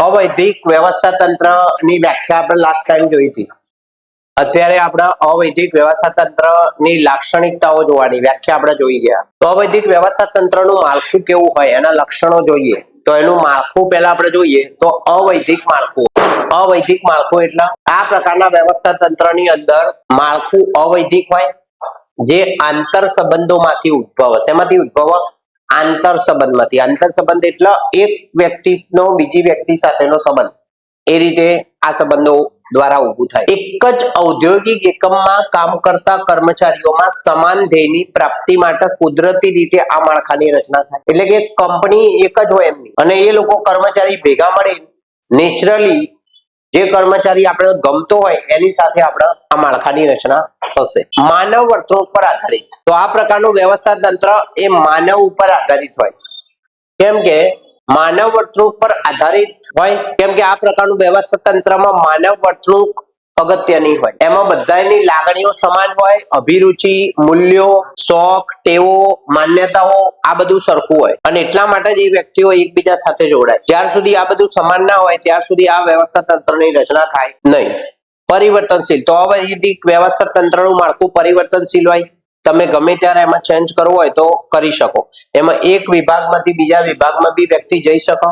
અવૈધિક વ્યવસ્થા તંત્રની વ્યાખ્યા આપણે લાસ્ટ ટાઈમ જોઈ હતી. અત્યારે આપણે અવૈધિક વ્યવસ્થા તંત્રની લાક્ષણિકતાઓ જોવાની વ્યાખ્યા આપણે જોઈ ગયા. તો અવૈધિક વ્યવસ્થા તંત્રનું માળખું કેવું હોય એના લક્ષણો જોઈએ. તો એનું માળખું પહેલા આપણે જોઈએ તો અવૈધિક માળખું. અવૈધિક માળખું એટલે આ પ્રકારના વ્યવસ્થા તંત્રની અંદર માળખું અવૈધિક હોય જે આંતર સંબંધોમાંથી ઉદ્ભવ. શેમાંથી ઉદ્ભવ? આંતર સંબંધમાંથી. આંતર સંબંધ એટલે એક વ્યક્તિનો બીજી વ્યક્તિ સાથેનો સંબંધ. એ રીતે આ સંબંધો દ્વારા ઊભું થાય. એક જ ઔદ્યોગિક એકમમાં કામ કરતા કર્મચારીઓમાં સમાન ધ્યેયની પ્રાપ્તિ માટે કુદરતી રીતે આ માળખાની રચના થાય. એટલે કે કંપની એક જ હોય એમની અને એ લોકો કર્મચારી ભેગા મળી નેચરલી જે કર્મચારી આપણે ગમતો હોય એની સાથે આપણે આ માળખાની રચના થશે. માનવ વર્તણૂક પર આધારિત. તો આ પ્રકારનું વ્યવસ્થા તંત્ર એ માનવ ઉપર આધારિત હોય. કેમ કે માનવ વર્તણૂક પર આધારિત હોય કેમ કે આ પ્રકારનું વ્યવસ્થા તંત્રમાં માનવ વર્તણૂક અગત્યની હોય. એમાં બધાની લાગણીઓ સમાન હોય, અભિરુચિ, મૂલ્યો, શોખ, ટેવો, માન્યતાઓ આ બધું સરખું હોય અને એટલા માટે જ એ વ્યક્તિઓ એકબીજા સાથે જોડાય. જ્યાર સુધી આ બધું સમાન ના હોય ત્યાર સુધી આ વ્યવસ્થા તંત્રની રચના થાય નહીં. પરિવર્તનશીલ. તો અવૈધિક વ્યવસ્થા તંત્રનું માળખું પરિવર્તનશીલ હોય. તમે ગમે ત્યારે એમાં ચેન્જ કરવું હોય તો કરી શકો. એમાં એક વિભાગમાંથી બીજા વિભાગમાં બી વ્યક્તિ જઈ શકો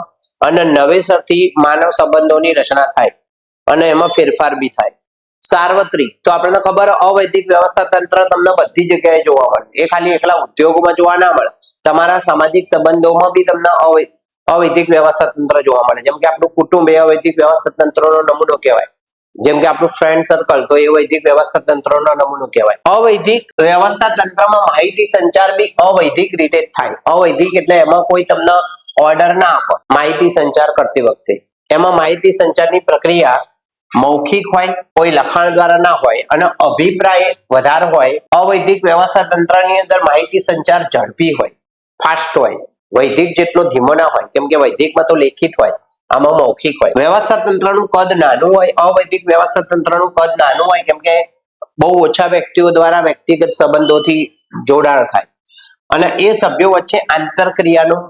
અને નવેસરથી માનવ સંબંધોની રચના થાય અને એમાં ફેરફાર બી થાય. સાર્વત્રિક. તો આપણને ખબર અવૈધિક વ્યવસ્થા તંત્ર તમને બધી જગ્યાએ જોવા મળે. એ ખાલી એકલા ઉદ્યોગોમાં જોવા ના મળે. તમારા સામાજિક સંબંધોમાં બી તમને અવૈધિક વ્યવસ્થા તંત્ર જોવા મળે. જેમ કે આપણું કુટુંબ એ અવૈધિક વ્યવસ્થા તંત્રનો નમૂનો કહેવાય. જેમ કે આપણું ફ્રેન્ડ સર્કલ તો એ વૈધિક વ્યવસ્થા તંત્રનો નમૂનો કહેવાય. અવૈધિક વ્યવસ્થા તંત્રમાં માહિતી સંચાર બી અવૈધિક રીતે જ થાય. અવૈધિક એટલે એમાં કોઈ તમને ઓર્ડર ના આપે માહિતી સંચાર કરતી વખતે. એમાં માહિતી સંચારની પ્રક્રિયા મૌખિક હોય, કોઈ લખાણ દ્વારા ના હોય અને અભિપ્રાય વધારે હોય. અવૈધિક વ્યવસ્થા તંત્રની અંદર માહિતી સંચાર ઝડપી હોય, ફાસ્ટ હોય. વૈધિક જેટલો ધીમો ના હોય કેમ કે વૈધિકમાં તો લેખિત હોય, આમાં મૌખિક હોય. વ્યવસ્થા તંત્રનું કદ નાનું હોય. અવૈધિક વ્યવસ્થા તંત્રનું કદ નાનું હોય કેમ કે બહુ ઓછા વ્યક્તિઓ દ્વારા વ્યક્તિગત સંબંધોથી જોડાણ થાય અને એ સભ્યો વચ્ચે આંતરક્રિયાનું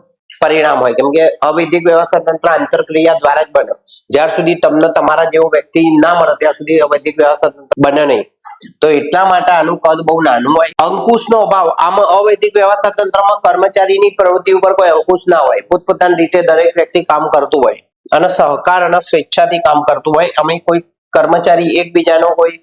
પરિણામ હોય. કેમ કે અવૈધિક વ્યવસ્થા તંત્ર આંતરક્રિયા દ્વારા જ બને. જ્યાર સુધી તમને તમારા જેવો વ્યક્તિ ના મળે ત્યાં સુધી અવૈધિક વ્યવસ્થા તંત્ર બને નહીં. તો એટલા માટે આનું કદ બહુ નાનું હોય. અંકુશનો અભાવ. આમાં અવૈધિક વ્યવસ્થા તંત્રમાં કર્મચારીની પ્રવૃત્તિ ઉપર કોઈ અંકુશ ના હોય. પોતપોતાની રીતે દરેક વ્યક્તિ કામ કરતું હોય અને સહકાર અને સ્વેચ્છાથી કામ કરતું હોય. અમે કોઈ કર્મચારી એકબીજાનો કોઈ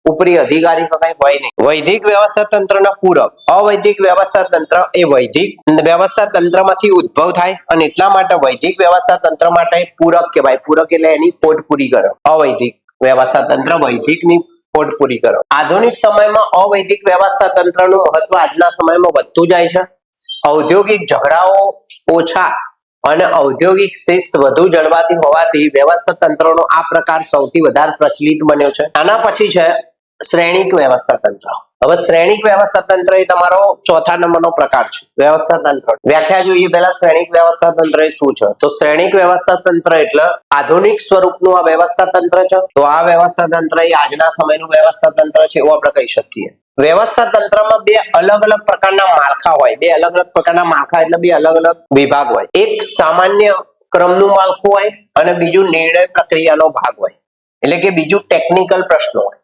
ઉપરી અધિકારી કઈ હોય નહીં. વૈધિક વ્યવસ્થા તંત્રના પૂરક. અવૈધિક વ્યવસ્થા તંત્ર એ વૈધિક વ્યવસ્થા તંત્રમાંથી ઉદ્ભવ થાય અને એટલા માટે વૈધિક વ્યવસ્થા તંત્ર માટે પૂરક કહેવાય. પૂરક એટલે એની પોટ પૂરી કરે. અવૈધિક વ્યવસ્થા તંત્ર વૈધિકની પોટ પૂરી કરે. આધુનિક સમયમાં અવૈધિક વ્યવસ્થા તંત્રનું મહત્વ આજના સમયમાં વધતું જાય છે. ઔદ્યોગિક ઝઘડાઓ ઓછા અને ઔદ્યોગિક શિસ્ત વધુ જળવાતી હોવાથી વ્યવસ્થા તંત્રનો આ પ્રકાર સૌથી વધારે પ્રચલિત બન્યો છે. આના પછી છે શ્રેણિક વ્યવસ્થા તંત્ર. હવે શ્રેણિક વ્યવસ્થા તંત્ર એ તમારો ચોથા નંબરનો પ્રકાર છે વ્યવસ્થા તંત્ર. વ્યાખ્યા જોઈએ પહેલા શ્રેણિક વ્યવસ્થા તંત્ર એ શું છે. તો શ્રેણિક વ્યવસ્થા તંત્ર એટલે આધુનિક સ્વરૂપનું આ વ્યવસ્થા તંત્ર છે. તો આ વ્યવસ્થા તંત્ર એ આજના સમયનું વ્યવસ્થા તંત્ર છે એવું આપણે કહી શકીએ. વ્યવસ્થા તંત્રમાં બે અલગ અલગ પ્રકારના માળખા હોય. બે અલગ અલગ પ્રકારના માળખા એટલે બે અલગ અલગ વિભાગ હોય. એક સામાન્ય ક્રમનું માળખું હોય અને બીજું નિર્ણય પ્રક્રિયાનો ભાગ હોય. એટલે કે બીજું ટેકનિકલ પ્રશ્નો હોય.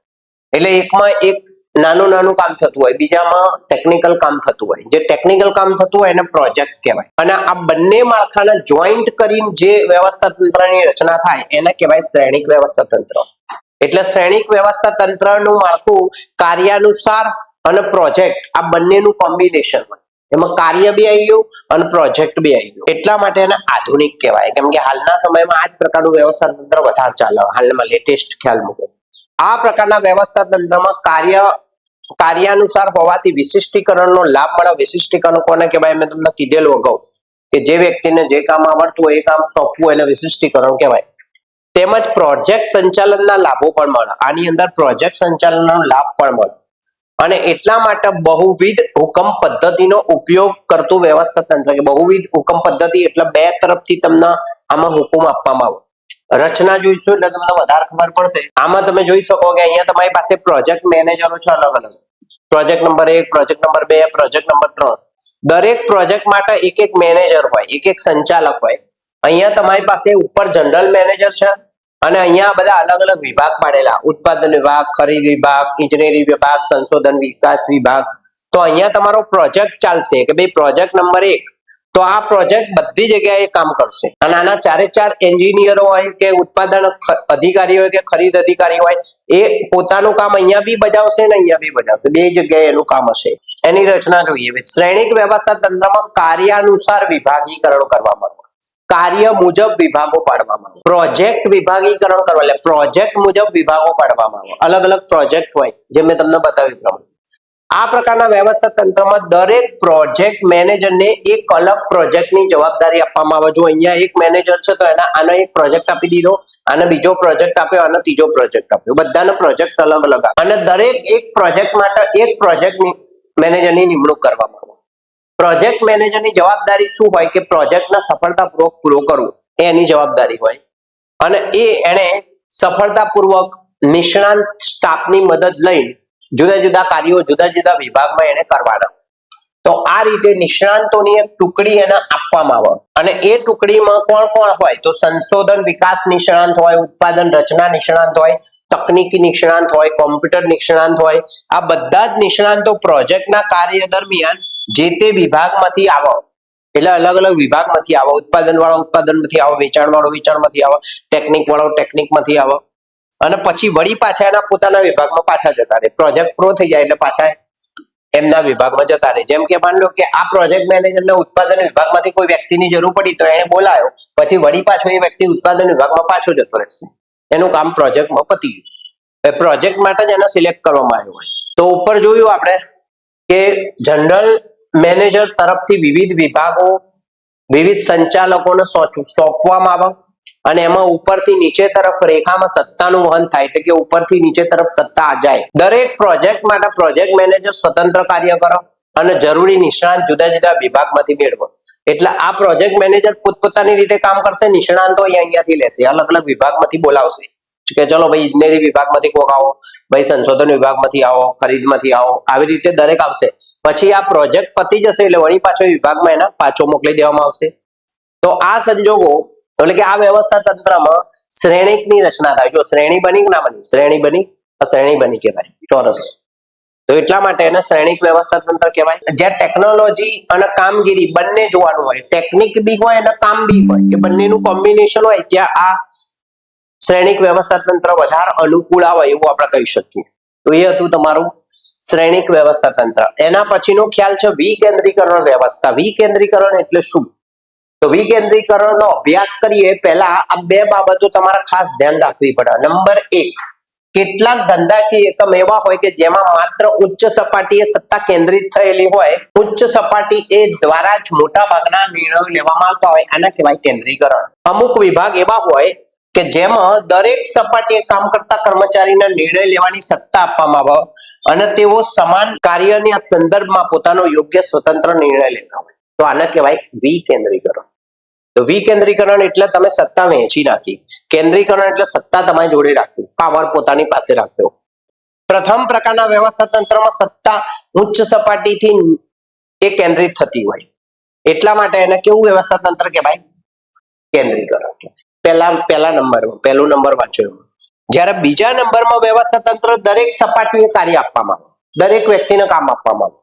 એટલે એકમાં એક નાનું નાનું કામ થતું હોય, બીજામાં ટેકનિકલ કામ થતું હોય. જે ટેકનિકલ કામ થતું હોય એને પ્રોજેક્ટ કહેવાય અને આ બંને માળખાના જોઈન્ટ કરીને જે વ્યવસ્થા તંત્રની રચના થાય એને કહેવાય શ્રેણિક વ્યવસ્થા તંત્ર. એટલે શ્રેણિક વ્યવસ્થા તંત્રનું માળખું કાર્યાનુસાર અને પ્રોજેક્ટ આ બંનેનું કોમ્બિનેશન હોય. એમાં કાર્ય બી આવી ગયું અને પ્રોજેક્ટ બી આવી ગયું. એટલા માટે એને આધુનિક કહેવાય. કેમ કે હાલના સમયમાં આ જ પ્રકારનું વ્યવસ્થા તંત્ર વધારે ચાલે. હાલમાં લેટેસ્ટ ખ્યાલ મૂકો. આ પ્રકારના વ્યવસ્થા તંત્રમાં કાર્યાનુસાર હોવાથી વિશિષ્ટીકરણનો લાભ મળે. વિશિષ્ટીકરણ કોને કહેવાય? મેં તમને કીધેલું અગાઉ કે જે વ્યક્તિને જે કામ આવડતું હોય એ કામ સોંપવું એને વિશિષ્ટીકરણ કહેવાય. તેમજ પ્રોજેક્ટ સંચાલનના લાભો પણ મળે. આની અંદર પ્રોજેક્ટ સંચાલનનો લાભ પણ મળે અને એટલા માટે બહુવિધ હુકમ પદ્ધતિનો ઉપયોગ કરતું વ્યવસ્થા તંત્ર. કે બહુવિધ હુકમ પદ્ધતિ એટલે બે તરફથી તમને આમાં હુકમ આપવામાં આવે. રચના જોઈશું એટલે તમને વધારે ખબર પડશે. આમાં તમે જોઈ શકો કે અહીંયા તમારી પાસે પ્રોજેક્ટ મેનેજરો છે અલગ અલગ. Project number 1, project number 2, project number 3. દરેક પ્રોજેક્ટ માટે એક એક મેનેજર હોય, એક એક સંચાલક હોય અહીંયા તમારી પાસે ઉપર જનરલ મેનેજર છે અને અહીંયા બધા અલગ અલગ વિભાગ પાડેલા, ઉત્પાદન વિભાગ, ખરીદ વિભાગ, ઇજનેરી વિભાગ, સંશોધન વિકાસ વિભાગ. તો અહીંયા તમારો પ્રોજેક્ટ ચાલશે કે ભાઈ પ્રોજેક્ટ નંબર 1, તો આ પ્રોજેક્ટ બધી જગ્યાએ કામ કરશે અને આના ચારે ચાર એન્જિનિયરો હોય કે ઉત્પાદન અધિકારી હોય કે ખરીદ અધિકારી હોય, એ પોતાનું કામ અહીંયા બી બજાવશે ને અહીંયા બી બજાવશે, બે જગ્યાએ એનું કામ હશે. એની રચના જોઈએ. શ્રેણિક વ્યવસ્થા તંત્રમાં કાર્યાનુસાર વિભાગીકરણ કરવામાં આવે, કાર્ય મુજબ વિભાગો પાડવામાં આવે. પ્રોજેક્ટ વિભાગીકરણ કરવા એટલે પ્રોજેક્ટ મુજબ વિભાગો પાડવામાં આવે. અલગ અલગ પ્રોજેક્ટ હોય જે મેં તમને બતાવ્યું પ્રમાણે. આ પ્રકારના વ્યવસ્થા તંત્રમાં દરેક પ્રોજેક્ટ મેનેજરને એક અલગ પ્રોજેક્ટની જવાબદારી આપવામાં આવે. જો અહીંયા એક મેનેજર છે તો આનો એક પ્રોજેક્ટ આપી દીધો, આને બીજો પ્રોજેક્ટ આપ્યો, આને ત્રીજો પ્રોજેક્ટ આપ્યો, બધાને પ્રોજેક્ટ અલગ અલગ અને દરેક એક પ્રોજેક્ટ માટે એક પ્રોજેક્ટ મેનેજરની નિમણૂક કરવામાં આવે. પ્રોજેક્ટ મેનેજરની જવાબદારી શું હોય કે પ્રોજેક્ટના સફળતાપૂર્વક પૂરો કરવો એ એની જવાબદારી હોય અને એને સફળતાપૂર્વક નિષ્ણાંત સ્ટાફની મદદ લઈને જુદા જુદા કાર્યો જુદા જુદા વિભાગમાં એને કરવાના. તો આ રીતે નિષ્ણાંતોની એક ટુકડી એને આપવામાં આવે અને એ ટુકડીમાં કોણ કોણ હોય તો સંશોધન વિકાસ નિષ્ણાંત હોય, ઉત્પાદન રચના નિષ્ણાંત હોય, તકનીકી નિષ્ણાંત હોય, કોમ્પ્યુટર નિષ્ણાંત હોય. આ બધા જ નિષ્ણાંતો પ્રોજેક્ટના કાર્ય દરમિયાન જે તે વિભાગમાંથી આવે, એટલે અલગ અલગ વિભાગમાંથી આવે. ઉત્પાદન વાળો ઉત્પાદનમાંથી આવે, વેચાણ વાળો વેચાણમાંથી આવે, ટેકનિક વાળો ટેકનિકમાંથી આવે અને પછી વળી પાછા એના પોતાના વિભાગમાં પાછા જતા રહે. પ્રોજેક્ટ પૂરો થઈ જાય એટલે પાછા એમના વિભાગમાં જતા રહે. જેમ કે માની લો કે આ પ્રોજેક્ટ મેનેજરને ઉત્પાદન વિભાગમાંથી કોઈ વ્યક્તિની જરૂર પડી તો એને બોલાયો, પછી વળી પાછો એ વ્યક્તિ ઉત્પાદન વિભાગમાં પાછો જતો રહેશે. એનું કામ પ્રોજેક્ટમાં પતી ગયું. પ્રોજેક્ટ માટે જ એને સિલેક્ટ કરવામાં આવ્યો હોય. તો ઉપર જોયું આપણે કે જનરલ મેનેજર તરફથી વિવિધ વિભાગો વિવિધ સંચાલકોને સોંપવામાં આવે અને એમાં ઉપરથી નીચે તરફ રેખામાં સત્તાનું વહન થાય, એટલે કે ઉપરથી નીચે તરફ સત્તા જાય. દરેક પ્રોજેક્ટ માટે પ્રોજેક્ટ મેનેજર સ્વતંત્ર કાર્ય કરે અને જરૂરી નિષ્ણાંત જુદા જુદા વિભાગમાંથી મેળવે. એટલે આ પ્રોજેક્ટ મેનેજર પોતપોતાની રીતે કામ કરશે, નિષ્ણાંતો અહીંયાથી લેશે, અલગ અલગ વિભાગમાંથી બોલાવશે કે ચલો ભાઈ ઇજનેરી વિભાગમાંથી કોક આવો, ભાઈ સંશોધન વિભાગમાંથી આવો, ખરીદમાંથી આવો, આવી રીતે દરેક આવશે. પછી આ પ્રોજેક્ટ પતી જશે એટલે વળી પાછો વિભાગમાં એના પાછો મોકલી દેવામાં આવશે. તો આ સંજોગો એટલે કે આ વ્યવસ્થા તંત્રમાં શ્રેણિકની રચના થાય. જો શ્રેણી બની કે ના બની, શ્રેણી બની, આ શ્રેણી બની કહેવાય, ચોરસ. તો એટલા માટે એને શ્રેણિક વ્યવસ્થા તંત્ર કહેવાય. જ્યાં ટેકનોલોજી અને કામગીરી બંને જોવાનું હોય, ટેકનિક બી હોય અને કામ બી હોય, કે બંનેનું કોમ્બિનેશન હોય, ત્યાં આ શ્રેણિક વ્યવસ્થા તંત્ર વધારે અનુકૂળ આવે એવું આપણે કહી શકીએ. તો એ હતું તમારું શ્રેણિક વ્યવસ્થા તંત્ર. એના પછીનો ખ્યાલ છે વિકેન્દ્રીકરણ વ્યવસ્થા. વિકેન્દ્રીકરણ એટલે શું? તો વિકેન્દ્રીકરણનો અભ્યાસ કરીએ પહેલા આ બે બાબતો તમારે ખાસ ધ્યાન રાખવી પડે. નંબર 1, કેટલાક ધંધાકીય એકમ એવા હોય કે જેમાં માત્ર ઉચ્ચ સપાટીએ સત્તા કેન્દ્રિત થયેલી હોય, ઉચ્ચ સપાટી એ દ્વારા જ મોટા ભાગના નિર્ણયો લેવામાં આવતા હોય, આને કહેવાય કેન્દ્રીકરણ. અમુક વિભાગ એવા હોય કે જેમાં દરેક સપાટીએ કામ કરતા કર્મચારીને નિર્ણય લેવાની સત્તા આપવામાં આવે અને તેઓ સમાન કાર્યના સંદર્ભમાં પોતાનો યોગ્ય સ્વતંત્ર નિર્ણય લેતા હોય, તો આને કહેવાય વિકેન્દ્રીકરણ. તો વિકેન્દ્રીકરણ એટલે તમે સત્તા વહેંચી નાખી, કેન્દ્રીકરણ એટલે સત્તા તમારી જોડે રાખી, પાવર પોતાની પાસે રાખ્યો. પ્રથમ પ્રકારના વ્યવસ્થા તંત્રમાં સત્તા ઉચ્ચ સપાટીથી એ કેન્દ્રિત થતી હોય, એટલા માટે એને કેવું વ્યવસ્થા તંત્ર કહેવાય? કેન્દ્રીકરણ. પહેલા નંબરમાં પહેલો નંબર વાંચ્યો. જ્યારે બીજા નંબરમાં વ્યવસ્થા તંત્ર દરેક સપાટીએ કાર્ય આપવામાં આવે, દરેક વ્યક્તિને કામ આપવામાં આવે,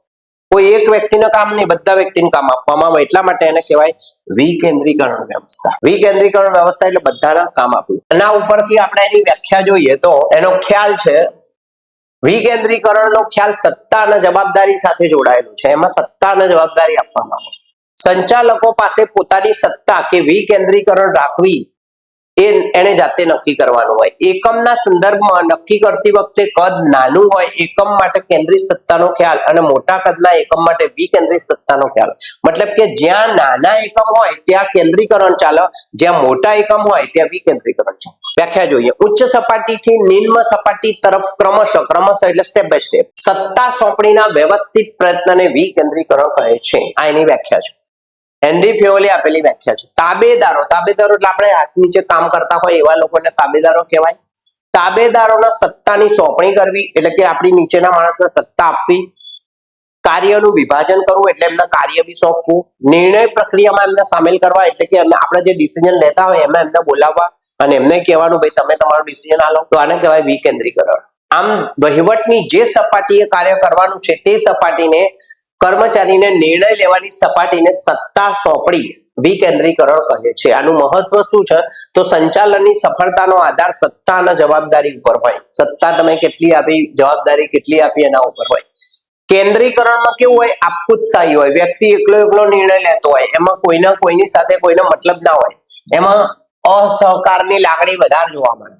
કોઈ એક વ્યક્તિને કામ નહીં, બધા વ્યક્તિને કામ આપવામાં આવે, એટલા માટે એને કહેવાય વિકેન્દ્રીકરણ વ્યવસ્થા. વિકેન્દ્રીકરણ વ્યવસ્થા એટલે બધાના કામ આપ્યું. એના ઉપરથી આપણે એની વ્યાખ્યા જોઈએ તો એનો ખ્યાલ છે, વિકેન્દ્રીકરણનો ખ્યાલ સત્તા અને જવાબદારી સાથે જોડાયેલું છે. એમાં સત્તા અને જવાબદારી આપવામાં આવે. સંચાલકો પાસે પોતાની સત્તા કે વિકેન્દ્રીકરણ રાખવી એને જાતે નક્કી કરવાનું હોય. એકમના સંદર્ભમાં નક્કી કરતી વખતે કદ નાનું હોય એકમ માટે કેન્દ્રિત સત્તાનો ખ્યાલ અને મોટા કદના એકમ માટે વિકેન્દ્રિત સત્તાનો ખ્યાલ. મતલબ કે જ્યાં નાના એકમ હોય ત્યાં કેન્દ્રીકરણ ચાલે, જ્યાં મોટા એકમ હોય ત્યાં વિકેન્દ્રીકરણ ચાલે. વ્યાખ્યા જોઈએ. ઉચ્ચ સપાટીથી નિમ્ન સપાટી તરફ ક્રમશઃ એટલે સ્ટેપ બાય સ્ટેપ સત્તા સોંપણીના વ્યવસ્થિત પ્રયત્નને વિકેન્દ્રીકરણ કહે છે. આ એની વ્યાખ્યા છે. હેનરી ફેયોલે આપેલી વ્યાખ્યા છે. તાબેદારો એટલે આપણે હાથ નીચે કામ કરતા હોય એવા લોકોને તાબેદારો કહેવાય. તાબેદારોના સત્તાની સોંપણી કરવી એટલે કે આપણી નીચેના માણસને સત્તા આપવી. કાર્યનું વિભાજન કરવું એટલે એમના કાર્ય બી સોંપવું, નિર્ણય પ્રક્રિયામાં એમને સામેલ કરવા એટલે કે આપણે જે ડિસિઝન લેતા હોય એમાં એમને બોલાવવા અને એમને કહેવાનું ભાઈ તમે તમારું ડિસિઝન આલો, તો આને કહેવાય વિકેન્દ્રીકરણ. આમ વહીવટની જે સપાટીએ કાર્ય કરવાનું છે તે સપાટીને કર્મચારીને નિર્ણય લેવાની સપાટીને સત્તા સોંપડી વિકેન્દ્રીકરણ કહે છે. આનું મહત્વ શું છે? તો સંચાલનની સફળતાનો આધાર સત્તા અને જવાબદારી ઉપર હોય. સત્તા તમે કેટલી આપી, જવાબદારી કેટલી આપી એના ઉપર હોય. કેન્દ્રીકરણમાં કેવું હોય? આપખુદશાહી હોય, વ્યક્તિ એકલો નિર્ણય લેતો હોય, એમાં કોઈના કોઈની સાથે કોઈનો મતલબ ના હોય, એમાં અસહકારની લાગણી વધારે જોવા મળે.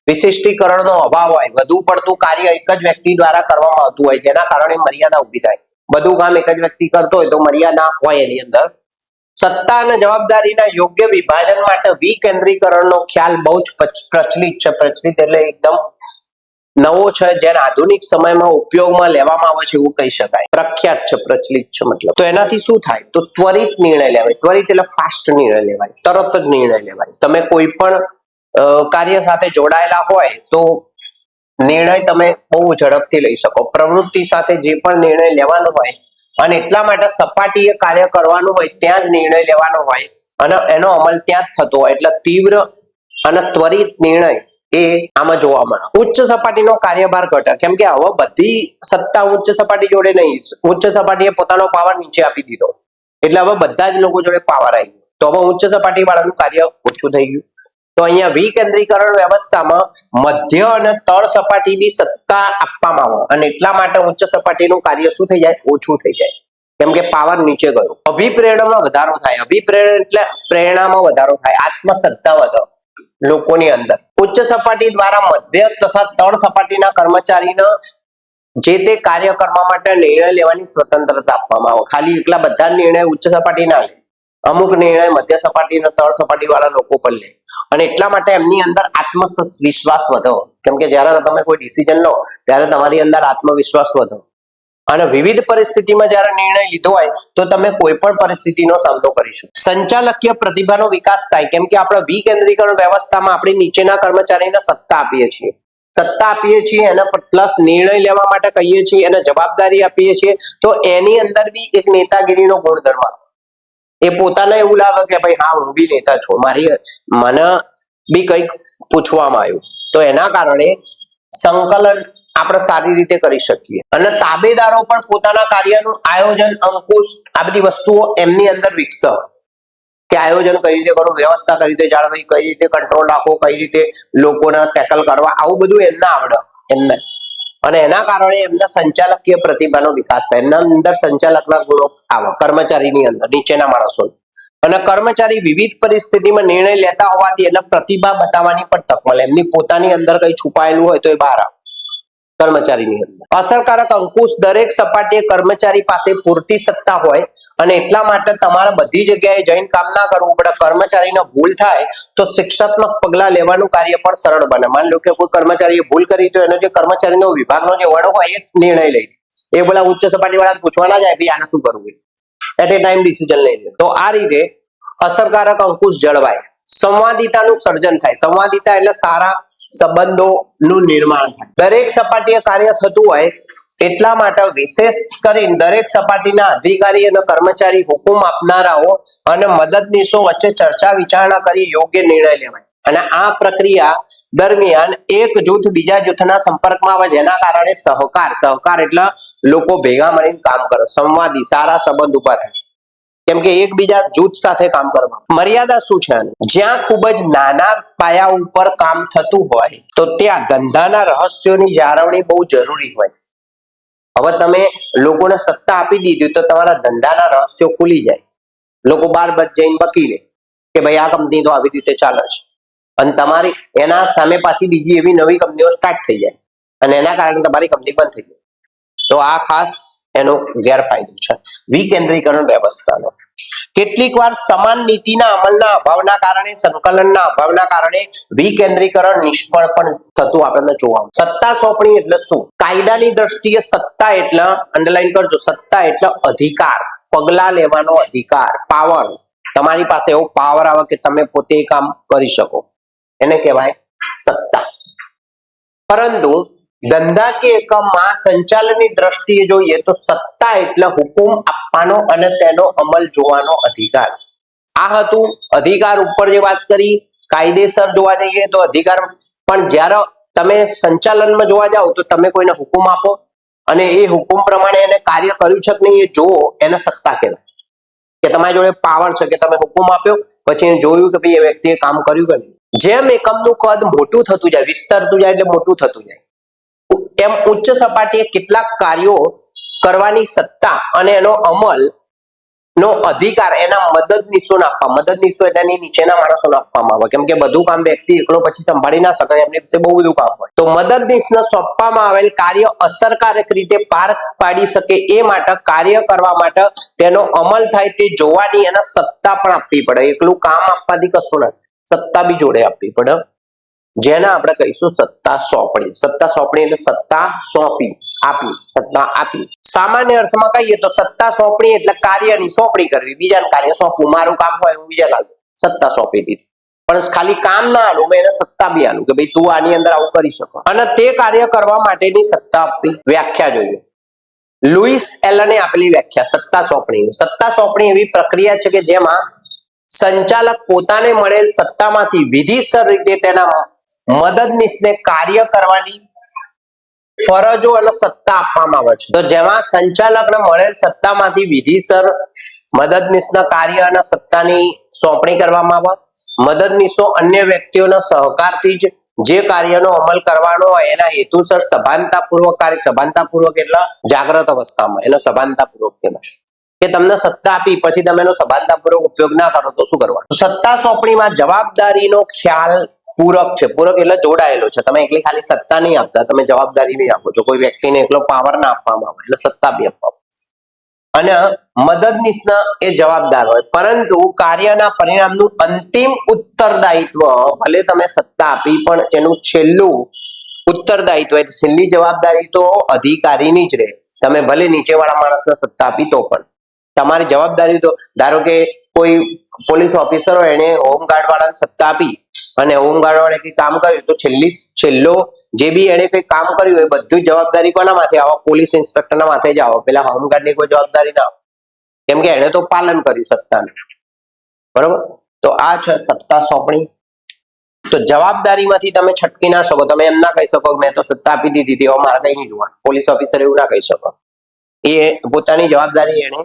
વિશિષ્ટીકરણનો અભાવ હોય, વધુ પડતું કાર્ય એક જ વ્યક્તિ દ્વારા કરવામાં આવતું હોય જેના કારણે મર્યાદા ઊભી થાય. બધું કામ એક જ વ્યક્તિ કરતો હોય તો મર્યાદા હોય એની અંદર. સત્તા અને જવાબદારીના યોગ્ય વિભાજન માટે વિકેન્દ્રીકરણનો ખ્યાલ બહુ જ પ્રચલિત છે. પ્રચલિત એટલે એકદમ નવો છે, જેને આધુનિક સમયમાં ઉપયોગમાં લેવામાં આવે છે એવું કહી શકાય. પ્રખ્યાત છે, પ્રચલિત છે મતલબ. તો એનાથી શું થાય? તો ત્વરિત નિર્ણય લેવાય. ત્વરિત એટલે ફાસ્ટ નિર્ણય લેવાય, તરત જ નિર્ણય લેવાય. તમે કોઈ પણ કાર્ય સાથે જોડાયેલા હોય તો નિર્ણય તમે બહુ ઝડપથી લઈ શકો. પ્રવૃત્તિ સાથે જે પણ નિર્ણય લેવાનો હોય અને એટલા માટે સપાટીએ કાર્ય કરવાનું હોય ત્યાં જ નિર્ણય લેવાનો હોય અને એનો અમલ ત્યાં જ થતો હોય એટલે તીવ્ર અને ત્વરિત નિર્ણય એ આમાં જોવા મળે. ઉચ્ચ સપાટીનો કાર્યભાર ઘટે, કેમ કે હવે બધી સત્તા ઉચ્ચ સપાટી જોડે નહીં. ઉચ્ચ સપાટીએ પોતાનો પાવર નીચે આપી દીધો એટલે હવે બધા જ લોકો જોડે પાવર આવી ગયો, તો હવે ઉચ્ચ સપાટી વાળાનું કાર્ય ઓછું થઈ ગયું. તો અહીંયા વિકેન્દ્રીકરણ વ્યવસ્થામાં મધ્ય અને તળ સપાટી બી સત્તા આપવામાં આવે અને એટલા માટે ઉચ્ચ સપાટીનું કાર્ય શું થઈ જાય? ઓછું થઈ જાય, કેમ કે પાવર નીચે ગયો. અભિપ્રેરણામાં વધારો થાય. અભિપ્રેરણ એટલે પ્રેરણામાં વધારો થાય, આત્મસત્તા વધે લોકોની અંદર. ઉચ્ચ સપાટી દ્વારા મધ્ય તથા તળ સપાટીના કર્મચારીને જે તે કાર્ય કરવા માટે નિર્ણય લેવાની સ્વતંત્રતા આપવામાં આવે. ખાલી એકલા બધા નિર્ણય ઉચ્ચ સપાટી ના લે, અમુક નિર્ણય મધ્ય સપાટી અને તળ સપાટી વાળા લોકો પણ લે અને એટલા માટે એમની અંદર આત્મવિશ્વાસ વધે, કેમ કે જ્યારે તમે કોઈ ડિસિઝન લો ત્યારે તમારી અંદર આત્મવિશ્વાસ વધે અને વિવિધ પરિસ્થિતિમાં જ્યારે નિર્ણય લીધો હોય તો તમે કોઈ પણ પરિસ્થિતિનો સામનો કરી શકો. સંચાલકીય પ્રતિભાનો વિકાસ થાય, કેમ કે આપણે વિકેન્દ્રીકરણ વ્યવસ્થામાં આપણે નીચેના કર્મચારીને સત્તા આપીએ છીએ. સત્તા આપીએ છીએ એના પ્લસ નિર્ણય લેવા માટે કહીએ છીએ, એને જવાબદારી આપીએ છીએ, તો એની અંદર બી એક નેતાગીરીનો ગુણધર્મ એ પોતાને એવું લાગે કે ભાઈ હા હું બી નેતા છું, મને બી કંઈક પૂછવામાં આવ્યું, તો એના કારણે સંકલન આપણે સારી રીતે કરી શકીએ. અને તાબેદારો પણ પોતાના કાર્યનું આયોજન, અંકુશ આ બધી વસ્તુઓ એમની અંદર વિકસે કે આયોજન કઈ રીતે કરવું, વ્યવસ્થા કઈ રીતે જાળવવી, કઈ રીતે કંટ્રોલ રાખવો, કઈ રીતે લોકોને ટેકલ કરવા, આવું બધું એમને આવડે એમને. અને એના કારણે એમના સંચાલકીય પ્રતિભાનો વિકાસ થાય. એમના અંદર સંચાલકના ગુણો આવે કર્મચારીની અંદર, નીચેના માણસો. અને કર્મચારી વિવિધ પરિસ્થિતિમાં નિર્ણય લેતા હોવાથી એને પ્રતિભા બતાવવાની પણ તક મળે. એમની પોતાની અંદર કઈ છુપાયેલું હોય તો એ બહાર આવે કર્મચારીની અંદર. અસરકારક અંકુશ દરેક સપાટીએ કર્મચારી પાસે પૂરતી સત્તા હોય અને એટલા માટે તમારે બધી જગ્યાએ જઈને કામ ના કરવું પડે. કર્મચારીને ભૂલ થાય તો શિક્ષાત્મક પગલા લેવાનું કાર્ય પણ સરળ બને. માની લો કે કોઈ કર્મચારીએ ભૂલ કરી તો એનો જે કર્મચારીનો વિભાગનો જે વડો હોય એ નિર્ણય લે, એ બોલા ઉચ્ચ સપાટી વાળા પૂછવા ના જાય ભાઈ આને શું કરવું, એટ એ ટાઈમ ડિસિઝન લઈ લે. તો આ રીતે અસરકારક અંકુશ જળવાય. સંવાદિતાનું સર્જન થાય. સંવાદિતા એટલે સારા સંબંધોનું નિર્માણ થાય. દરેક સપાટીએ કાર્ય થતું હોય એટલા માટે વિશેષ કરીને દરેક સપાટીના અધિકારી અને કર્મચારી, હુકુમ આપનારાઓ અને મદદનીશો વચ્ચે ચર્ચા વિચારણા કરી યોગ્ય નિર્ણય લેવાય. અને આ પ્રક્રિયા દરમિયાન એક જૂથ બીજા જૂથના સંપર્કમાં આવે જેના કારણે સહકાર એટલે લોકો ભેગા મળીને કામ કરે. સંવાદી સારા સંબંધ ઉભા થાય, કેમ કે એકબીજા જૂથ સાથે કામ કરવા. મર્યાદા શું છે? જ્યાં ખૂબ જ નાના પાયા ઉપર કામ થતું હોય તો ત્યાં ધંધાના રહસ્યોની જાળવણી બહુ જરૂરી હોય. હવે તમે લોકોને સત્તા આપી દીધી તો તમારા ધંધાના રહસ્યો ખુલી જાય. લોકો બાર જઈને બકી લે કે ભાઈ આ કંપની તો આવી રીતે ચાલે છે અને તમારી એના સામે પાછી બીજી એવી નવી કંપનીઓ સ્ટાર્ટ થઈ જાય અને એના કારણે તમારી કંપની બંધ થઈ જાય. તો આ ખાસ એનો ગેરફાયદો છે વિકેન્દ્રીકરણ વ્યવસ્થાનો. કેટલીક વાર સમાન નીતિના અમલના અભાવના કારણે, સંકલનના અભાવના કારણે વિકેન્દ્રીકરણ નિષ્ફળ પણ થતું આપણને જોવા મળે. સત્તા સોંપણી એટલે શું? કાયદાની દ્રષ્ટિએ સત્તા એટલે, અંડરલાઈન કરજો, સત્તા એટલે અધિકાર, પગલા લેવાનો અધિકાર, પાવર. તમારી પાસે એવો પાવર આવે કે તમે પોતે કામ કરી શકો, એને કહેવાય સત્તા. પરંતુ ધંધાકીય એકમમાં સંચાલનની દ્રષ્ટિએ જોઈએ તો સત્તા એટલે હુકુમ આપવાનો અને તેનો અમલ જોવાનો અધિકાર. આ હતું અધિકાર ઉપર જે વાત કરી. કાયદેસર જોવા જઈએ તો અધિકાર, પણ જ્યારે તમે સંચાલનમાં જોવા જાઓ તો તમે કોઈને હુકુમ આપો અને એ હુકુમ પ્રમાણે એને કાર્ય કર્યું છે કે નહીં એ જોવો, એને સત્તા કહેવાય. કે તમારી જોડે પાવર છે કે તમે હુકુમ આપ્યો પછી જોયું કે ભાઈ એ વ્યક્તિએ કામ કર્યું કે નહીં. જેમ એકમનું કદ મોટું થતું જાય, વિસ્તરતું જાય એટલે મોટું થતું જાય, એમ ઉચ્ચ સપાટીએ કેટલાક કાર્યો કરવાની સત્તા અને એનો અમલ નો અધિકાર એના મદદનીશોને આપવા. મદદનીશો એટલે એની નીચેના માણસોને આપવામાં આવે, કેમ કે બધું કામ વ્યક્તિ એકલો પછી સંભાળી ના શકે, એમની પાસે બહુ બધું કામ હોય. તો મદદનીશને સોંપવામાં આવેલ કાર્ય અસરકારક રીતે પાર પાડી શકે એ માટે, કાર્ય કરવા માટે તેનો અમલ થાય તે જોવાની એને સત્તા પણ આપવી પડે. એકલું કામ આપવાથી કશું નથી, સત્તા બી જોડે આપવી પડે, જેને આપણે કહીશું સત્તા સોંપણી. સત્તા સોંપણી એટલે સત્તા સોંપી, આપી, સત્તા આપી. સામાન્ય અર્થમાં કહીએ તો સત્તા સોંપણી એટલે કાર્યની સોંપણી કરવી, બીજાને કાર્ય સોંપવું. મારું કામ હોય હું બીજાને આલું, સત્તા સોંપી દીધી. પણ ખાલી કામ ના આલું, મેં એને સત્તા બી આલું કે ભાઈ તું આની અંદર આવું કરી શકો, અને તે કાર્ય કરવા માટેની સત્તા આપવી. વ્યાખ્યા જોઈએ. લુઈસ એલને આપેલી વ્યાખ્યા સત્તા સોંપણી. સત્તા સોંપણી એવી પ્રક્રિયા છે કે જેમાં સંચાલક પોતાને મળેલ સત્તામાંથી વિધિસર રીતે તેના મદદનીશને કાર્ય કરવાની ફરજો અને સત્તા આપવામાં આવે છે. તો જેમાં સંચાલકને મળેલ સત્તામાંથી વિધિસર મદદનીશના કાર્ય અને સત્તાની સોંપણી કરવામાં આવે. મદદનીશો અન્ય વ્યક્તિઓના સહકારથી જ જે કાર્યનો અમલ કરવાનો હોય એના હેતુસર સભાનતાપૂર્વક કાર્ય. સભાનતાપૂર્વક એટલે જાગ્રત અવસ્થામાં, એને સભાનતાપૂર્વક કહેવાય. કે તમને સત્તા આપી પછી તમે એનો સભાનતાપૂર્વક ઉપયોગ ના કરો તો શું કરવાનું? સત્તા સોંપણીમાં જવાબદારીનો ખ્યાલ પૂરક છે. પૂરક એટલે જોડાયેલો છે. તમે એકલી ખાલી સત્તા નહીં આપતા, તમે જવાબદારી બી આપો છો. કોઈ વ્યક્તિને એકલો પાવર ના આપવામાં આવે એટલે સત્તા બી આપવામાં. અને મદદનીશના એ જવાબદાર હોય, પરંતુ કાર્યના પરિણામનું અંતિમ ઉત્તરદાયિત્વ ભલે તમે સત્તા આપી પણ તેનું છેલ્લું ઉત્તરદાયિત્વ એટલે છેલ્લી જવાબદારી તો અધિકારીની જ રહે. તમે ભલે નીચેવાળા માણસને સત્તા આપી તો પણ તમારી જવાબદારી તો, ધારો કે કોઈ પોલીસ ઓફિસર હોય એને હોમગાર્ડ વાળાને સત્તા આપી અને હોમગાર્ડ વાળે કઈ કામ કર્યું તો છેલ્લો જે બી એને કઈ કામ કર્યું હોય બધું જવાબદારી કોના માથે આવે? પોલીસ ઇન્સ્પેક્ટરના માથે જ આવે. પેલા હોમગાર્ડની કોઈ જવાબદારી ના આવે, કેમ કે એને તો પાલન કર્યું સત્તાનું. બરોબર? તો આ છે સત્તા સોંપણી. તો જવાબદારીમાંથી તમે છટકી ના શકો. તમે એમ ના કહી શકો મેં તો સત્તા આપી દીધી હતી, હવે મારે કઈ નહીં જોવાનું. પોલીસ ઓફિસર એવું ના કહી શકો. એ પોતાની જવાબદારી એને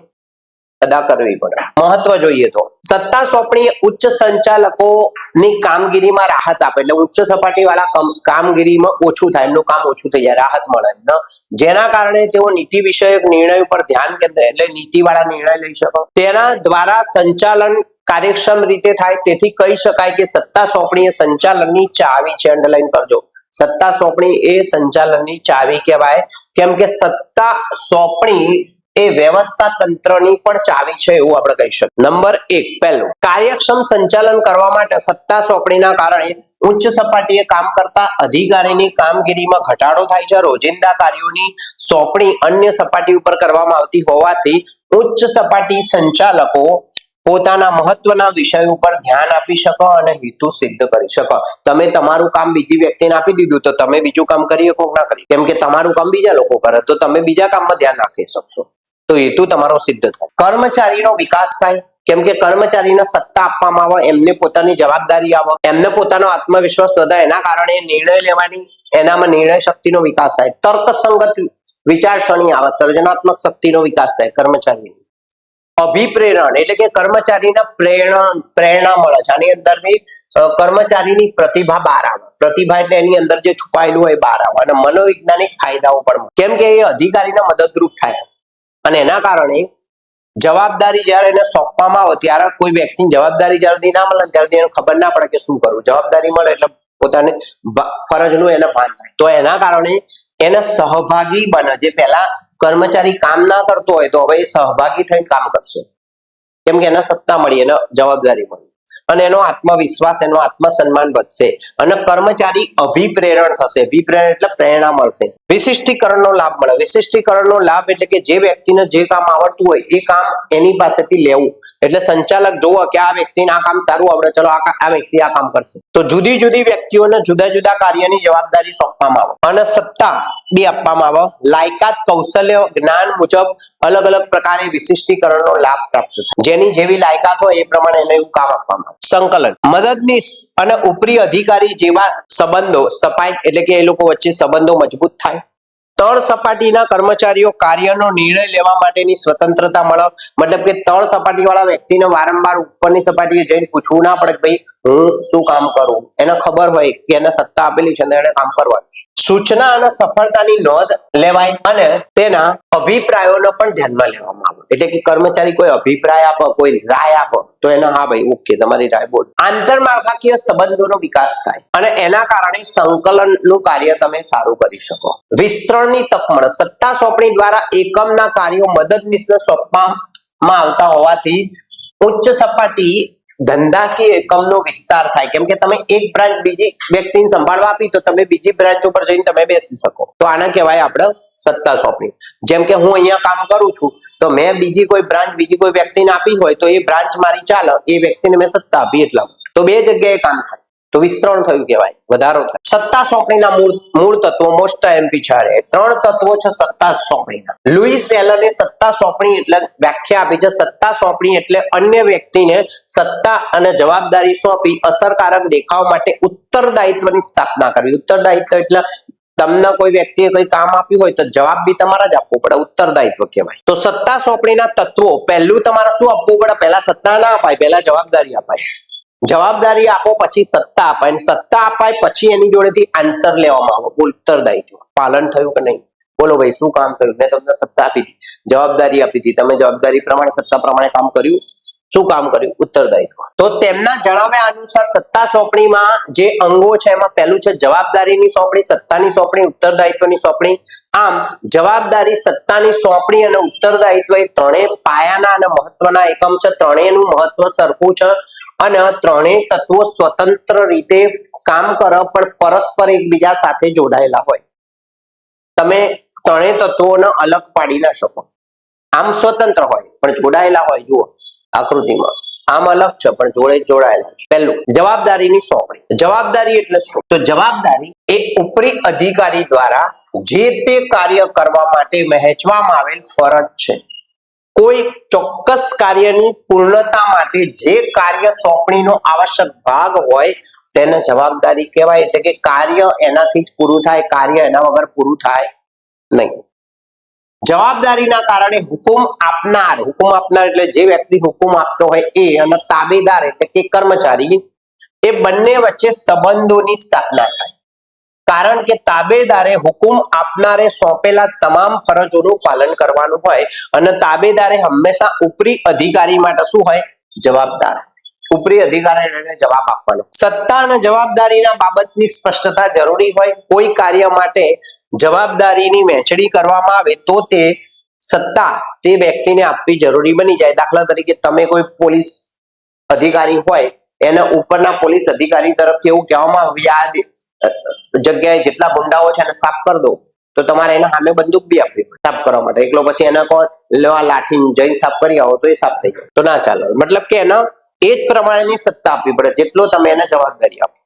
અદા કરવી પડે. મહત્વ જોઈએ તો સત્તા સોંપણી ઉચ્ચ સંચાલકોની કામગીરીમાં રાહત આપે. એટલે ઉચ્ચ સપાટી વાળા કામગીરીમાં ઓછું થાય, એમનું કામ ઓછું થઈ જાય, રાહત મળે એમને. જેના કારણે તેઓ નીતિ વિષયક નિર્ણય ઉપર ધ્યાન કેન્દ્રિત, એટલે નીતિ વાળા નિર્ણય લઈ શકે. તેના દ્વારા સંચાલન કાર્યક્ષમ રીતે થાય. તેથી કહી શકાય કે સત્તા સોંપણી એ સંચાલનની ચાવી છે. અંડરલાઈન કરજો, સત્તા સોંપણી એ સંચાલનની ચાવી કહેવાય. કેમ કે સત્તા સોંપણી એ વ્યવસ્થા તંત્રની પણ ચાવી છે એવું આપણે કહી શકીએ. નંબર 1, પહેલું, કાર્યક્ષમ સંચાલન કરવા માટે સત્તા સોંપણીના કારણે ઉચ્ચ સપાટીએ કામ કરતા અધિકારીની કામગીરીમાં ઘટાડો થાય છે. રોજિંદા કાર્યોની સોંપણી અન્ય સપાટી ઉપર કરવામાં આવતી હોવાથી ઉચ્ચ સપાટી સંચાલકો પોતાના મહત્વના વિષય ઉપર ધ્યાન આપી શકો અને હેતુ સિદ્ધ કરી શકો. તમે તમારું કામ બીજી વ્યક્તિને આપી દીધું તો તમે બીજું કામ કરી શકો ના કરી, કેમ કે તમારું કામ બીજા લોકો કરે તો તમે બીજા કામમાં ધ્યાન રાખી શકશો, તો હેતુ તમારો સિદ્ધ થાય. કર્મચારીનો વિકાસ થાય, કેમ કે કર્મચારીને સત્તા આપવામાં આવે, એમને પોતાની જવાબદારી આવે, એમને પોતાનો આત્મવિશ્વાસ વધે, એના કારણે નિર્ણય લેવાની એનામાં નિર્ણય શક્તિનો વિકાસ થાય. તર્કસંગત વિચારસરણી આવે, સર્જનાત્મક શક્તિનો વિકાસ થાય કર્મચારીની. અભિપ્રેરણ એટલે કે કર્મચારીને પ્રેરણા મળે છે. આની અંદરથી કર્મચારીની પ્રતિભા બહાર આવે. પ્રતિભા એટલે એની અંદર જે છુપાયેલું હોય બહાર આવે, અને મનોવૈજ્ઞાનિક ફાયદાઓ પણ મળે, કેમ કે એ અધિકારીને મદદરૂપ થાય. અને એના કારણે જવાબદારી જ્યારે એને સોંપવામાં આવે ત્યારે કોઈ વ્યક્તિની જવાબદારી જ્યારથી ના મળે ત્યારથી એને ખબર ના પડે કે શું કરવું. જવાબદારી મળે એટલે પોતાને ફરજનું એને ભાન થાય, તો એના કારણે એને સહભાગી બને. જે પહેલા કર્મચારી કામ ના કરતો હોય તો હવે એ સહભાગી થઈને કામ કરશે, કેમ કે એને સત્તા મળી, એને જવાબદારી મળી. અને એનો આત્મવિશ્વાસ, એનો આત્મસન્માન વધશે અને કર્મચારી અભિપ્રેરણ થશે. અભિપ્રેરણ એટલે પ્રેરણા મળશે. વિશિષ્ટીકરણનો લાભ મળે. વિશિષ્ટીકરણનો લાભ એટલે કે જે વ્યક્તિને જે કામ આવડતું હોય એ કામ એની પાસેથી લેવું. એટલે સંચાલક જોવો કે આ વ્યક્તિને આ કામ સારું આવડે, ચલો આ વ્યક્તિ આ કામ કરશે. તો જુદી જુદી વ્યક્તિઓને જુદા જુદા કાર્યની જવાબદારી સોંપવામાં આવે અને સત્તા બી આપવામાં આવે. લાયકાત, કૌશલ્ય, જ્ઞાન મુજબ અલગ અલગ પ્રકારે વિશિષ્ટીકરણનો લાભ પ્રાપ્ત થાય. જેની જેવી લાયકાત હોય એ પ્રમાણે એને એવું કામ આપવામાં આવે. સંકલન, મદદનીશ અને ઉપરી અધિકારી જેવા સંબંધો સ્થપાય, એટલે કે એ લોકો વચ્ચે સંબંધો મજબૂત થાય. તળ સપાટીના કર્મચારીઓ કાર્યનો નિર્ણય લેવા માટેની સ્વતંત્રતા મળે. મતલબ કે તળ સપાટી વાળા વ્યક્તિને વારંવાર ઉપરની સપાટીએ જઈને પૂછવું ના પડે કે ભાઈ હું શું કામ કરું. એને ખબર હોય કે એને સત્તા આપેલી છે અને એને કામ કરવાનું. સૂચના અને સફળતાની નોંધ લેવાય અને તેના અભિપ્રાયોને પણ ધ્યાનમાં લેવામાં આવે. એટલે કે કર્મચારી કોઈ અભિપ્રાય આપે, કોઈ રાય આપે તો એને હા ભાઈ ઓકે તમારી રાય બોલ. આંતરમાળખાકીય સંબંધોનો વિકાસ થાય અને એના કારણે સંકલનનું કાર્ય તમે સારું કરી શકો. વિસ્તરણની તક મળે. સત્તા સોંપણી દ્વારા એકમના કાર્યો મદદનીશને સોંપવામાં આવતા હોવાથી ઉચ્ચ સપાટી ધંધાકીય એકમનો વિસ્તાર થાય. કેમ કે તમે એક બ્રાન્ચ બીજી વ્યક્તિને સંભાળવા આપી તો તમે બીજી બ્રાન્ચ ઉપર જઈને તમે બેસી શકો. તો આને કહેવાય આપણે સત્તા સોંપણી. જેમ કે હું અહીંયા કામ કરું છું તો મેં બીજી કોઈ બ્રાન્ચ બીજી કોઈ વ્યક્તિને આપી હોય તો એ બ્રાન્ચ મારી ચાલે, એ વ્યક્તિને મેં સત્તા આપી એટલા તો બે જગ્યાએ કામ થાય. તો વિસ્તરણ થયું કહેવાય, વધારો થાય. સત્તા સોંપણીના મૂળ તત્વો મોસ્ટ એમપી છે. 3 તત્વો છે સત્તા સોંપણીના. લુઈસ એલને સત્તા સોંપણી એટલે વ્યાખ્યા આપી છે. સત્તા સોંપણી એટલે અન્ય વ્યક્તિને સત્તા અને જવાબદારી સોંપી અસરકારક દેખાવ માટે ઉત્તરદાયિત્વની સ્થાપના કરવી. ઉત્તરદાયિત્વ એટલે તમને કોઈ વ્યક્તિએ કોઈ કામ આપ્યું હોય તો જવાબ બી તમારે જ આપવો પડે, ઉત્તરદાયિત્વ કહેવાય. તો સત્તા સોંપણીના તત્વો, પહેલું તમારે શું આપવું પડે? પહેલા સત્તા ના અપાય, પહેલા જવાબદારી અપાય. જવાબદારી આપો પછી સત્તા અપાય, સત્તા અપાય પછી એની જોડેથી આન્સર લેવામાં આવે, ઉત્તરદાયિત્વ. પાલન થયું કે નહીં? બોલો ભાઈ શું કામ થયું? મેં તમને સત્તા આપી હતી, જવાબદારી આપી હતી, તમે જવાબદારી પ્રમાણે સત્તા પ્રમાણે કામ કર્યું? શું કામ કર્યું? ઉત્તરદાયિત્વ. તો તેમના જણાવ્યા અનુસાર સત્તા સોંપણીમાં જે અંગો છે એમાં પહેલું છે જવાબદારીની સોંપણી, સત્તાની સોંપણી, ઉત્તરદાયિત્વની સોંપણી. આમ જવાબદારી, સત્તાની સોંપણી અને ઉત્તરદાયિત્વ એ ત્રણેય પાયાના અને મહત્વના એકમ છે. ત્રણેયનું મહત્વ સરખું છે અને ત્રણેય તત્વો સ્વતંત્ર રીતે કામ કરે પણ પરસ્પર એકબીજા સાથે જોડાયેલા હોય. તમે ત્રણેય તત્વોને અલગ પાડી ના શકો. આમ સ્વતંત્ર હોય પણ જોડાયેલા હોય. જુઓ આકૃતિમાં આમ અલગ છે પણ જોડાયેલા છે. પહેલું જવાબદારીની સોંપણી. જવાબદારી એટલે શું? તો જવાબદારી એ ઉપરી અધિકારી દ્વારા જે તે કાર્ય કરવા માટે વહેંચવામાં આવેલ ફરજ છે. કોઈ ચોક્કસ કાર્યની પૂર્ણતા માટે જે કાર્ય સોંપણીનો આવશ્યક ભાગ હોય તેને જવાબદારી કહેવાય. એટલે કે કાર્ય એનાથી જ પૂરું થાય, કાર્ય એના વગર પૂરું થાય નહીં. જવાબદારીના કારણે હુકમ આપનાર એટલે જે વ્યક્તિ હુકમ આપતો હોય એ, અને તાબેદાર એટલે કે કર્મચારી, એ બંને વચ્ચે સંબંધોની સ્થાપના થાય. કારણ કે તાબેદારે હુકમ આપનારે સોંપેલા તમામ ફરજોનું પાલન કરવાનું હોય અને તાબેદારે હંમેશા ઉપરી અધિકારી માટે શું હોય? જવાબદાર. ઉપરી અધિકારીને જવાબ આપવાનો. સત્તા અને જવાબદારીના બાબતની સ્પષ્ટતા જરૂરી હોય. કોઈ કાર્ય માટે જવાબદારીની વહેંચણી કરવામાં આવે તો તે સત્તા તે વ્યક્તિને આપવી જરૂરી બની જાય. દાખલા તરીકે તમે કોઈ પોલીસ અધિકારી હોય, એના ઉપરના પોલીસ અધિકારી તરફથી એવું કહેવામાં આવે જગ્યાએ જેટલા ગુંડાઓ છે એને સાફ કરી દો, તો તમારે એના સામે બંદૂક બી આપવી સાફ કરવા માટે. એકલો પછી એના કોણ લેવા લાઠી જઈને સાફ કરી આવો તો એ સાફ થઈ જાય, તો ના ચાલે. મતલબ કે એના એ જ પ્રમાણેની સત્તા આપવી પડે જેટલો તમે એને જવાબદારી આપો.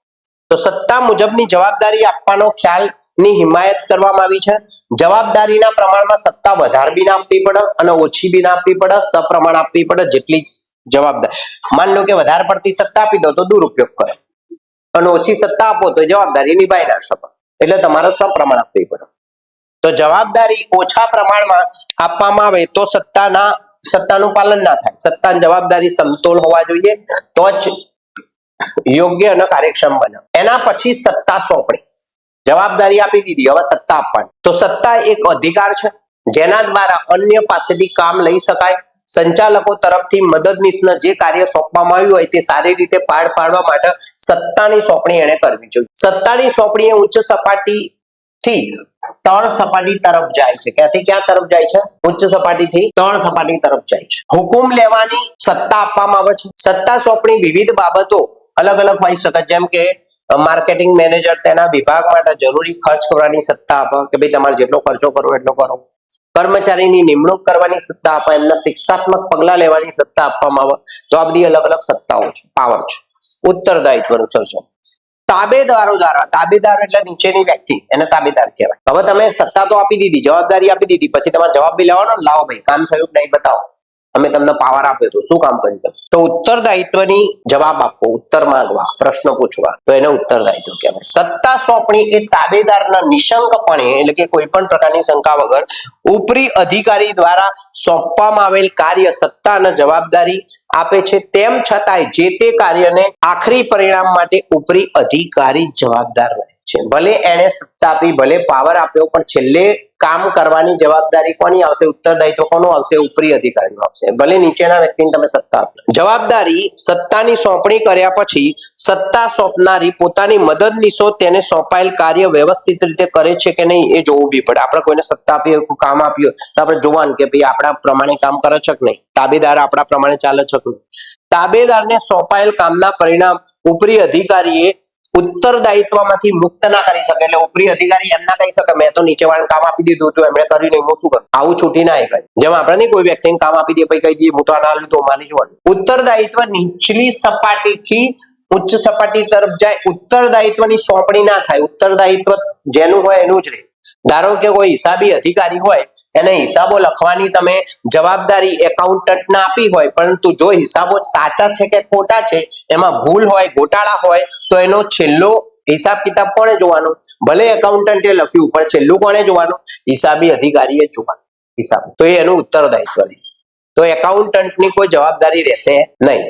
તો સત્તા મુજબની જવાબદારી આપવાનો ખ્યાલની હિમાયત કરવામાં આવી છે. જવાબદારીના પ્રમાણમાં સત્તા વધારે બી ના આપવી પડે અને ઓછી બી ના આપવી પડે, સપ્રમાણ આપવી પડે. જેટલી જવાબદારી, માન લો કે વધારે પડતી સત્તા આપી દો તો દુરુપયોગ કરે અને ઓછી સત્તા આપો તો જવાબદારી નિભાવી ના શકો. એટલે તમારે સપ્રમાણ આપવી પડે. તો જવાબદારી ઓછા પ્રમાણમાં આપવામાં આવે તો સત્તાનું પાલન ના થાય. સત્તા અને જવાબદારી સમતોલ હોવા જોઈએ તો જ યોગ્ય અને કાર્યક્ષમ બને. એના પછી સત્તા સોંપણી. જવાબદારી આપી દીધી, હવે સત્તા આપવાની. તો સત્તા એક અધિકાર છે જેના દ્વારા અન્ય પાસેથી કામ લઈ શકાય. સંચાલકો તરફથી મદદનીશને જે કાર્ય સોંપવામાં આવ્યું હોય તે સારી રીતે પાર પાડવા માટે સત્તાની સોંપણી એને કરવી જોઈએ. સત્તાની સોંપણી એ ઉચ્ચ સપાટી થી તળ સપાટી તરફ જાય છે. ક્યાંથી ક્યાં તરફ જાય છે? ઉચ્ચ સપાટીથી તળ સપાટી તરફ જાય છે. હુકુમ લેવાની સત્તા આપવામાં આવે છે. સત્તા સોંપણી વિવિધ બાબતો અલગ અલગ હોઈ શકે, જેમ કે માર્કેટિંગ મેનેજર તેના વિભાગ માટે જરૂરી ખર્ચ કરવાની સત્તા આપે કે ભાઈ તમારે જેટલો ખર્ચો કરવો એટલો કરો. કર્મચારીની નિમણૂક કરવાની સત્તા આપે, એમના શિક્ષાત્મક પગલાં લેવાની સત્તા આપવામાં આવે. તો આ બધી અલગ અલગ સત્તાઓ છે, પાવર છે. ઉત્તરદાયિત્વનું સર્જન તાબેદારો દ્વારા, તાબેદાર એટલે નીચેની વ્યક્તિ, એને તાબેદાર કહેવાય. હવે તમે સત્તા તો આપી દીધી, જવાબદારી આપી દીધી, પછી તમારે જવાબ બી લેવાનો ને, લાવો ભાઈ કામ થયું કે નહીં બતાવો, અમે તમને પાવર આપ્યો તો શું કામ કર્યું તમે? તો ઉત્તરદાયિત્વની જવાબ આપવો, ઉત્તર માંગવા, પ્રશ્ન પૂછવા, તો એને ઉત્તરદાયિત્વ કહેવાય. સત્તા સોંપણી એ તાબેદારના નિશંકપણે એટલે કે કોઈ પણ પ્રકારની શંકા વગર ઉપરી અધિકારી દ્વારા સોંપવામાં આવેલ કાર્ય સત્તા અને જવાબદારી આપે છે. તેમ છતાંય જે તે કાર્યને આખરી પરિણામ માટે ઉપરી અધિકારી જવાબદાર રહે છે. ભલે એને સત્તા આપી, ભલે પાવર આપ્યો, પણ છેલ્લે કામ કરવાની જવાબદારી કોની આવશે? ઉત્તરદાયિત્વ કોનું આવશે? ઉપરી અધિકારીનું આવશે. ભલે નીચેના વ્યક્તિને તમે સત્તા આપો. જવાબદારી સત્તાની સોંપણી કર્યા પછી સત્તા સોંપનારી પોતાની મદદનીશો તેને સોંપાયેલ કાર્ય વ્યવસ્થિત રીતે કરે છે કે નહીં એ જોવું બી પડે. આપણે કોઈને સત્તા આપીએ, કામ આપ્યું તો આપણે જોવાનું કે ભાઈ આપણા પ્રમાણે કામ કરે છે કે નહીં, તાબેદાર આપણા પ્રમાણે ચાલે છે કે નહીં. તાબેદારને સોંપાયેલ કામના પરિણામ ઉપરી અધિકારીએ ઉત્તરદાયિત્વમાંથી મુક્ત ના કરી શકે. એટલે ઉપરી અધિકારી એમ ના કહી શકે મેં તો નીચેવાળાને કામ આપી દીધું હતું, એમણે કર્યું નહીં, હું શું કરું? આવું છૂટી ના એક. જેમ આપણે નહીં કોઈ વ્યક્તિને કામ આપી દે પછી કહી દઈએ હું તો આના લીધું માની જોવાનું. ઉત્તરદાયિત્વ નીચલી સપાટીથી ઉચ્ચ સપાટી તરફ જાય. ઉત્તરદાયિત્વની સોંપણી ના થાય. ઉત્તરદાયિત્વ જેનું હોય એનું જ રહે. ધારો કે કોઈ હિસાબી અધિકારી હોય, એને હિસાબો લખવાની તમે જવાબદારી એકાઉન્ટન્ટ ના આપી હોય, પરંતુ જો હિસાબો સાચા છે કે ખોટા છે, એમાં ભૂલ હોય, ગોટાળા હોય, તો એનો છેલ્લો હિસાબ કિતાબ કોણે જોવાનો? ભલે એકાઉન્ટન્ટે લખ્યું, પણ છેલ્લું કોણે જોવાનું? હિસાબી અધિકારીએ જોવાનું હિસાબ. તો એ એનું ઉત્તરદાયિત્વ રહે. તો એકાઉન્ટન્ટની કોઈ જવાબદારી રહેશે નહીં.